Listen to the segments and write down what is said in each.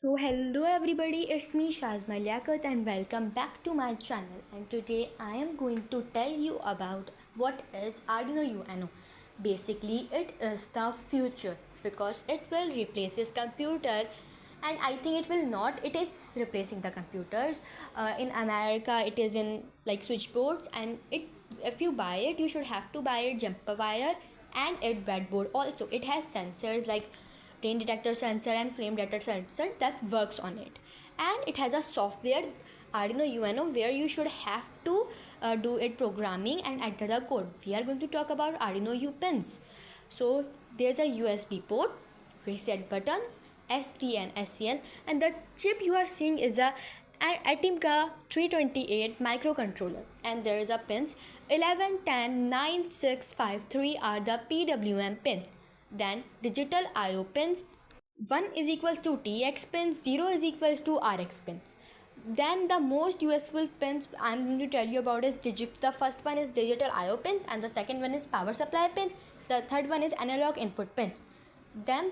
So hello everybody, it's me Shazma Liaquat and welcome back to my channel, and today I am going to tell you about what is Arduino UNO. Basically it is the future because it will replaces computer, and I think it will not, it is replacing the computers. In America it is in like switchboards, and it if you buy it you should have to buy it jumper wire and a breadboard. Also it has sensors like rain detector sensor and flame detector sensor that works on it, and it has a software Arduino UNO where you should have to do it programming and enter the code. We are going to talk about Arduino U pins. So there's a USB port, reset button, SD and SCL, and the chip you are seeing is a Atomca 328 microcontroller, and there is a pins 11, 10, 9, 6, 5, 3 are the PWM pins. Then digital IO pins, 1 is equals to TX pins, 0 is equals to RX pins. Then the most useful pins I'm going to tell you about is the first one is digital IO pins, and the second one is power supply pins. The third one is analog input pins. Then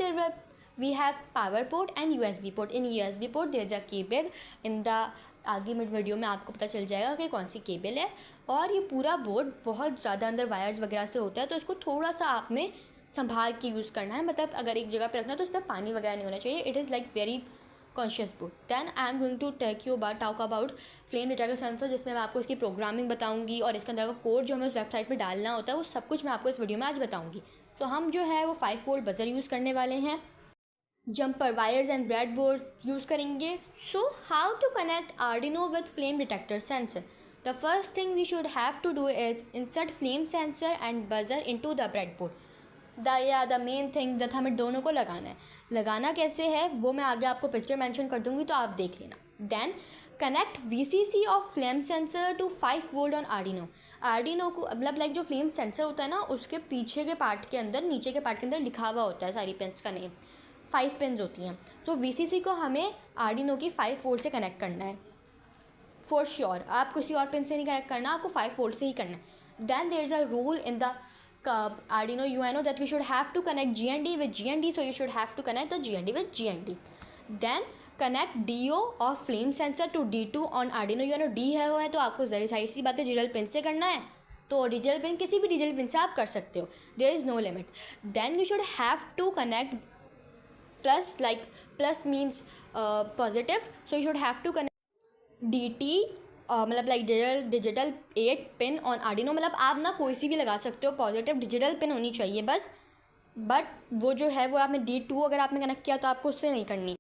we have power port and USB port. In USB port there is a cable. In the आगे mid video में आपको पता चल जाएगा कि कौन सी cable है, और ये पूरा बोर्ड बहुत ज़्यादा अंदर वायर्स वगैरह से होता है, तो इसको थोड़ा सा आप में संभाल के यूज़ करना है. मतलब अगर एक जगह पे रखना है तो उस पर पानी वगैरह नहीं होना चाहिए. It is like very conscious board. Then I am going to talk about flame detector sensor, जिसमें मैं आपको इसकी प्रोग्रामिंग बताऊंगी और इसके अंदर का कोड जो हमें उस वेबसाइट पे डालना होता है वो सब कुछ मैं आपको इस वीडियो में आज बताऊंगी. तो हम जो है वो 5 वोल्ट बजर यूज़ करने वाले हैं, jumper wires and breadboard use करेंगे. So how to connect Arduino with flame detector sensor. The first thing we should have to do is insert flame sensor and buzzer into the breadboard. The main thing that हमें दोनों को लगाना है. लगाना कैसे है वो मैं आगे आपको पिक्चर मेंशन कर दूंगी, तो आप देख लेना. Then connect VCC of flame sensor to 5 volt on Arduino को मतलब लाइक जो फ्लेम सेंसर होता है ना, उसके पीछे के पार्ट के अंदर, नीचे के पार्ट के अंदर लिखा हुआ होता है सारी पिन्स का नेम. 5 पिन्स होती हैं. तो VCC को हमें Arduino की 5 वोल्ट से कनेक्ट करना है फॉर श्योर. आप किसी और पिन से नहीं कनेक्ट करना, आपको 5 वोल्ट से ही करना है. Then there is a rule in the Arduino UNO that you should have to connect GND with GND, so you should have to connect the GND with GND. Then connect DO of flame sensor to D2 on Arduino UNO. D है तो आपको जाहिर सी बात है digital pin से करना है, तो डिजिटल पिन किसी भी डिजिटल पिन से आप कर सकते हो. There is no limit. Then you should have to connect plus, like plus means positive, so you should have to connect DT मतलब like digital 8 pin on Arduino. मतलब आप ना कोई सी भी लगा सकते हो, पॉजिटिव डिजिटल पिन होनी चाहिए बस. बट वो जो है वो आपने D2 अगर आपने कनेक्ट किया तो आपको उससे नहीं करनी.